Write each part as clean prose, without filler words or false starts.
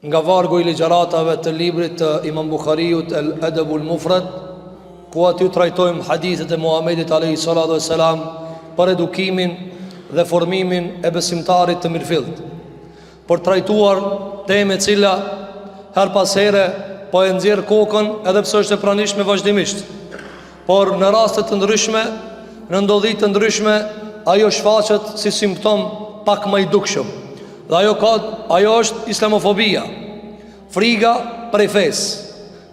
nga vargu I ligjaratave të librit të Imam Bukhariut El Adabul Mufrad, ku aty trajtojmë hadithet e Muhamedit alayhi salatu wassalam për edukimin dhe formimin e besimtarit të mirëfillt, për trajtuar teme cila her pas here po e nxjerr kokën edhe pse është e pranishme vazhdimisht, por në raste të ndryshme, në ndodhi të ndryshme, ajo shfaqet si simptom pak më I dukshëm. Dhe ajo është islamofobia, friga prej fesë,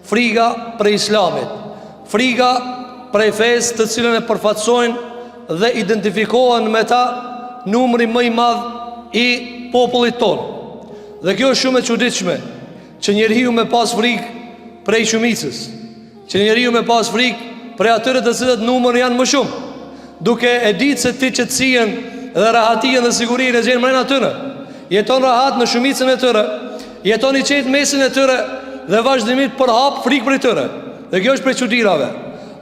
friga prej islamit, friga prej fesë të cilën e përfaqësojnë dhe identifikohen me ta numri më I madh I popullit tonë. Dhe kjo është shumë e çuditshme, që njeriu me pas frikë prej shumicës, që njeriu me pas frikë prej atyre të cilët numër janë më shumë, duke e ditë se ti qetësien dhe rahatien dhe sigurinë e gjenë mrena tyre. Jeton rahat në shumicën e tyre, jeton I qetë mesin e tyre, dhe vazhdimit për hap frikë për tyre. Dhe kjo është prej çuditërave.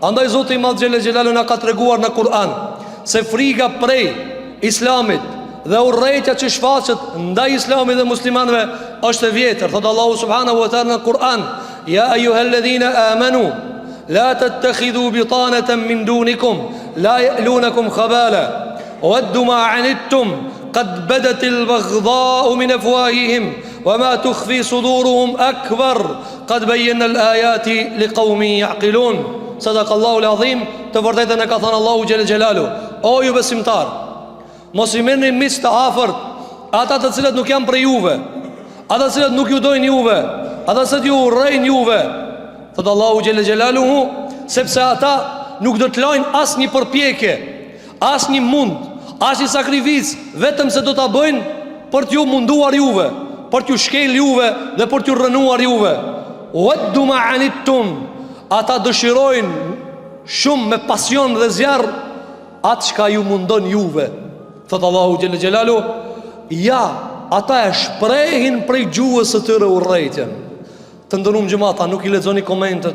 Andaj Zoti I Madh Xhelel Xhelalu na ka treguar në Kur'an se frika prej islamit dhe urrejtja që shfaqet ndaj islamit dhe muslimanëve është e vjetër. Thot Allahu subhanahu wa taala në Kur'an: Ya ayyuhalladhina amanu la tattakhidhu bitanatan min dunikum la ya'lunakum khabala waddu ma 'anittum qad badatil baghdha'u min afwahihim wama tukhfi suduruhum akbar qad bayyana al-ayati liqaumin ya'qilun. Sadaqallahu al-azim. Të vërtetën e ka thënë Allahu xhelel xhelalu: O ju besimtar, mos I merrni miq të afërt ata të cilët nuk janë prej juve, ata të cilët nuk ju dojnë juve, ata të cilët ju urrejnë juve. Thot Allahu xhelel xhelaluhu, sepse ata nuk do të lajnë asnjë përpjekje, asnjë mund, asnjë sakrificë, vetëm se do ta bëjnë për t'ju munduar juve, për t'ju shkel juve dhe për t'ju rënuar juve. Waddu ma anittum, ata dëshirojnë shumë me pasion dhe zjarr atë çka ju mundon juve. Thot Allahu xhelel xhelalu, ja, ata e shprehin prej gjuhës së tyre urrejtjen. Të ndërum gjemata, nuk I lexoni komentet,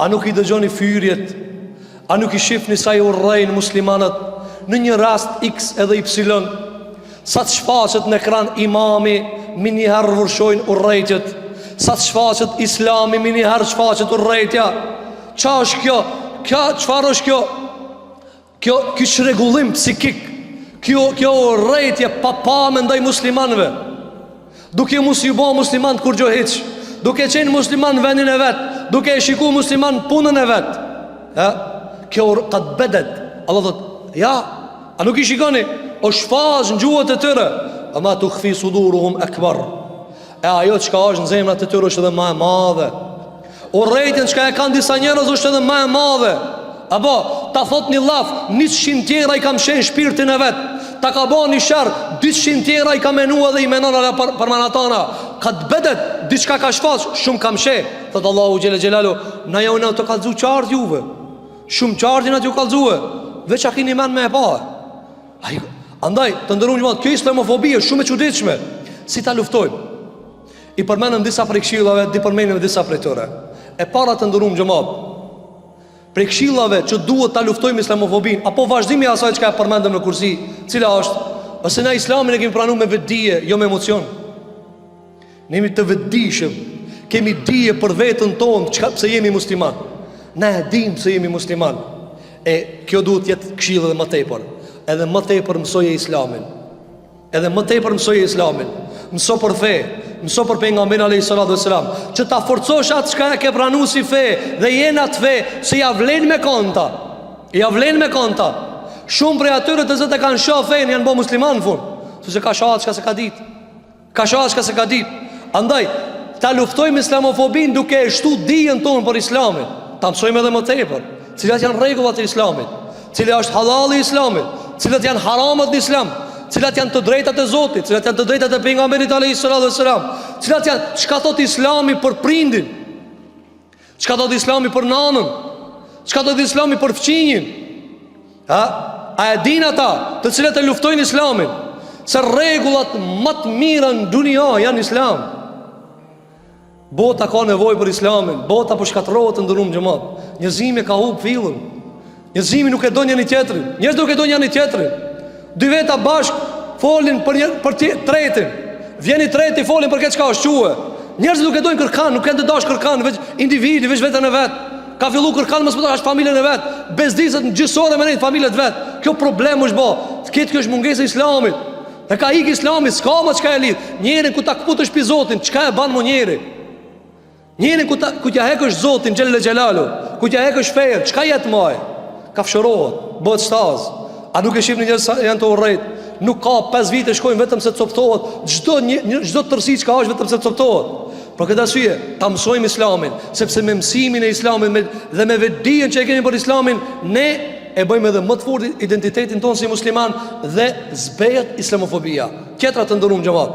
a nuk I dëgjoni fyrjet, a nuk I shifni sa I urrejnë muslimanët në një rast X edhe Y, sa të shfaqet në ekran imami, mi njëherë vërshojnë urrejtjet, sa të shfaqet islami, mi njëherë shfaqet urrejtja. Qa është kjo? Qfar është kjo? Kjo shregullim psikik, kjo urrejtje pa me ndaj muslimanëve, duke mos ju bë musliman kur gjo hiç, duke qenë musliman vendin e vet, duke e shiku musliman punën e vet. Kjo qad badat. Allah thot: ja, a nuk I shikoni? O shfaq në gjuhët e tyre, ama tukhfi suduruhum akbar. E ajo çka është në zemrat e tyre është edhe më e madhe. Urrejtjen çka e kanë disa njerëz është edhe më e madhe. Apo ta thot një llaf, 100 tjera I kam shen shpirtin e vet, ta ka bo një sharr, 200 tjera I ka menua dhe I menon ala për manatana. Ka të bedet, diçka ka shfaq, shumë kam she. Thot Allahu xhelel xhelalu, na jo në të kallzu qartë juve, shumë qartin atë ju kallzue, veç a kini men me e pa. Andaj, të ndërum gjëmat, kjo islamofobi është shumë e çuditshme. Si ta luftojmë? I përmenëm disa prej këshillave, di përmenëm disa prej tëre. E para, të ndërum gjëmat, prej këshillave që duhet ta luftojmë islamofobin, apo vazhdimi I asaj çka e përmendëm në kursi, cila është, ose na islamin e kemi pranuar me vetdije, jo me emocion. Ne jemi të vetdijshëm, kemi dije për veten tonë, pse jemi musliman. Na e dim pse jemi musliman. E kjo duhet të jetë këshill edhe më tepër. Edhe më tepër mësoje islamin. Edhe më tepër mësoje islamin. Mëso për fe, mëso për pejgamberin alayhis salatu wassalam, që ta forcosh atë çka e ke pranuar si fe dhe jeni atë fe, se ja vlen me konta. Ja vlen me konta. Shumë prej atyre të zot e kanë shoh fen janë bë musliman në fund, sepse ka shoh çka se ka ditë. Ka shoh çka se ka ditë. Andaj ta luftojmë islamofobin duke e shtu dijen tonë për islamin. Ta mësojmë edhe më tepër cilat janë rregullat e islamit, cila është halali I islamit, cilat janë haramat në islam, cilat janë të drejtat e Zotit, cilat janë të drejtat e pejgamberit alayhis salatu wassalam, cilat janë çka thot Islami për prindin, çka thot Islami për nanën, çka thot Islami për fëmijën. A e din ata të cilët e luftojnë islamin se rregullat më të mira në dunia janë islam? Bota ka nevojë për islamin, bota po shkatërrohet të ndërum xhamat. Njerëzimi ka humb fillën. Njerëzimi nuk e do njëri tjetrin. Njerëz nuk e do njëri tjetrin. Dy veta bashk folin për tretin Vjen i treti folin për këtë çka është quë. Njerëzit nuk e dojnë kërkan, nuk kanë të dash kërkan, veç individi, veç vetën e vet. Ka fillu kërkan mos më dash familjen e vet. Bezdisët gjysore me një familje të vet. Kjo problem është bë. Këtë kjo është mungesë e Islamit. Dhe ka ik Islami, s'ka më çka e lidh. Njërin ku ta kputesh pi Zotin, çka e bën më njëri? Njërin ku t'ja hekësh Zotin xhelal xhelalu, ku t'ja hekësh fejën, çka jet më? Kafshërohet, bëhet staz. A nuk e shihni njerëz janë të urrejt? Nuk ka 5 vite shkojnë vetëm se coptohet. Çdo tërsi që ka është vetëm se coptohet. Për këtë arsye, ta mësojmë Islamin, sepse me mësimin e Islamit dhe me vetdijen që e kemi për Islamin, ne e bëjmë edhe më të fortë identitetin tonë si musliman dhe zbehet islamofobia. Tjetra të ndërum xhamat.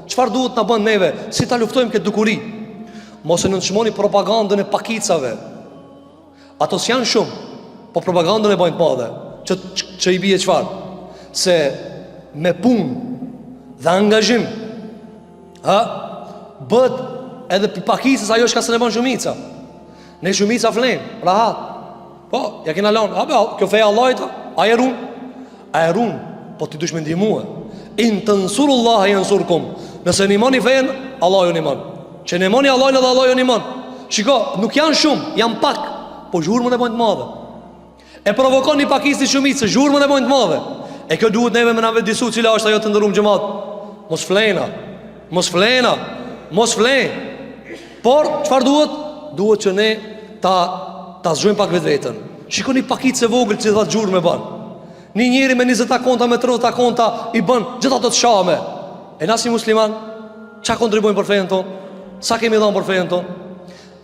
Çfarë duhet na bën neve? Si ta luftojmë këtë dukuri? Mos e nënçmoni propagandën e pakicave. Ato s'janë shumë, po propagandën e bajnë padhe. Që i bie çfarë? Se me punë dhe angazhim bët edhe për pakicës ajo shka se ne bën shumica. Ne shumica flen, rahat. Po, ja kena lanë, kjo feja Allahit, a e run? A e run, po ti dush me ndihmue. In të nësurullah e nësurkum. Nëse një moni fejen, Allah ju një mon. Që një moni Allah edhe Allah ju një mon. Shiko, nuk janë shumë, janë pak, po zhurmën e bojnë të madhe. E provokon një pakicë të shumicë, zhurmën e bojnë të madhe. E kjo duhet neve me na vedisu cila është ajo të ndërum xhamat. Mos flena, mos flena, mos flen. Por çfarë duhet? Duhet që ne ta zgjojmë pak vetën. Shikoni pakicë e vogël që dha xhurmë bën. Një njeri me 20 konta, me 30 konta i bën gjithë ato të shame. E na si musliman, çka kontribojmë për fenë tonë? Sa kemi dhënë për fenë tonë?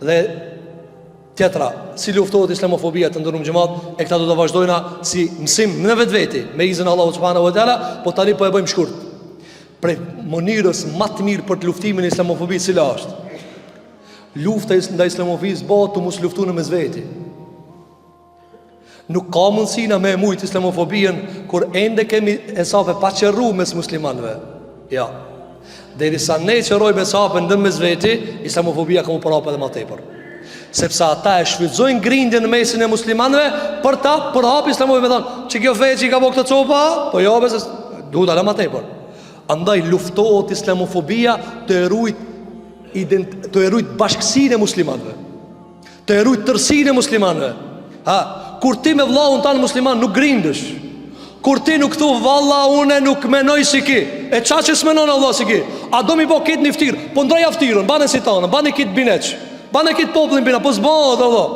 Dhe tjetra, si luftohet islamofobia të ndërum xhamat, e këta do të vazhdojna si mësim në vetveti me izin Allahu subhanahu wa taala, po tani po e bëjmë shkurt. Për mënyrës më të mirë për të luftimin e islamofobisë cila është? Lufta ndaj islamofobisë bëhet të mos luftoni mes veti. Nuk ka mundësi na me mujt islamofobien kur ende kemi hesape pa qerru mes muslimanëve. Ja. Derisa ne qerrojmë hesape ndër mes veti, islamofobia ka më prapë edhe më tepër. Sepse ata e shfrytëzojnë grindjen në mesin e muslimanëve për ta përhap islamovi me thonë, që kjo fe që i ka bërë këtë copa, po jo bes duhet ala më tepër. Andaj luftohet islamofobia të erujt bashkësinë e muslimanëve, të erujt tërsinë e muslimanëve. Kur ti me vllahun tan musliman nuk grindësh, kur ti nuk thu valla une nuk menoj si ki, e qa që s'menon Allah si ki, a do mi bo kitë një ftirë, po ndroj aftirën, bane si tanë, bane kitë bineq, bane kitë popullin bina, po s'bëhet Allah.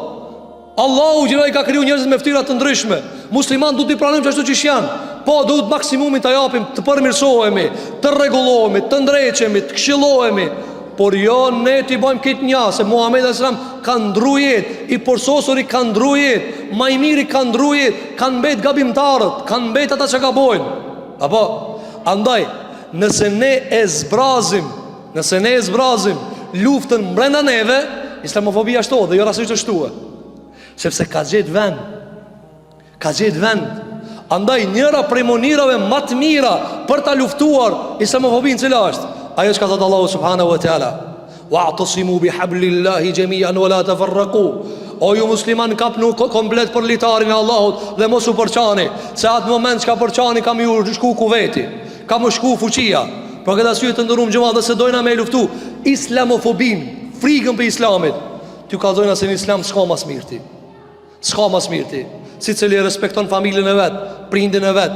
Allahu gjithaj ka kriju njerëzit me ftirat të ndryshme. Musliman du t'i pranojmë që ashtu që janë. Po duhet maksimumin të japim, të përmirësohemi, të rregullohemi, të ndreqemi, të këshillohemi. Por jo ne t'i bojmë këtë nja, se Muhamedi s.a.s. ka ndru jetë, i përsosuri ka ndru jetë, ma i miri ka ndru jetë, kanë mbet gabimtarët, kanë mbet ata që ka bojnë. Apo, andaj, nëse ne e zbrazim luftën mbrenda neve, islamofobia shtohet dhe jo rasisht shtohet. Sepse ka gjetë vend. Andaj njëra prej mënyrave më të mira për ta luftuar islamofobinë cila është ajo që ka thënë Allahu subhanahu wa taala, wa'tasimu bihablillahi jami'an wa la tafarraqu. O ju musliman, kapnu komplet për litarin e Allahut dhe mos u përçani, se atë moment që ka përçani kam ju shku kuveti, kam u shku fuqia. Për këtë arsye të ndërum xhamat, dhe se dojna me luftu islamofobinë, frikën për islamit, t'ju kallzojna se në islam s'ka mas mirti. S'ka mas mirti. Si cili respekton familjen e vet, prindin e vet,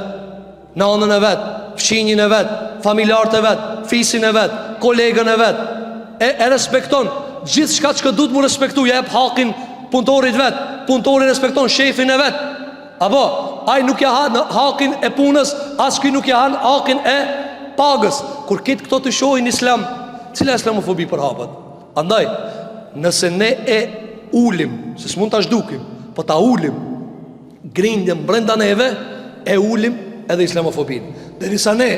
nanën e vet, fëqinjin e vet, familjarët e vet, fisin e vet, kolegën e vet, e respekton gjithë shka që du të mu respektu. Ja jep hakin punëtorit vet, punëtori respekton shefin e vet. Apo, aj nuk ja han hakin e punës, as kuj nuk ja han hakin e pagës. Kur kitë këto të shohin islam, cila islamofobi për hapët? Andaj, nëse ne e ulim, se s'mund të ashdukim, po ta ulim grindjen brenda neve, e ulim edhe islamofobin. Dhe nisa ne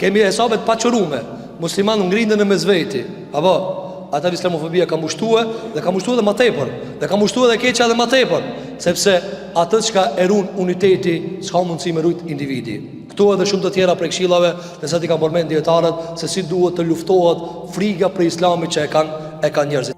kemi hesabet paqërume, musliman në grindjen e mezveti, apo, atër islamofobia ka mushtue, dhe ka mushtue dhe ma tepër, dhe ka mushtue dhe keqa dhe ma tepër, sepse atët që ka erun uniteti, s'ka mundësi me rujt individi. Këtu edhe shumë të tjera prej këshillave, dhe sa ti ka përmend dietarët se si duhet të luftohet friga për islami që e kanë njerëzit.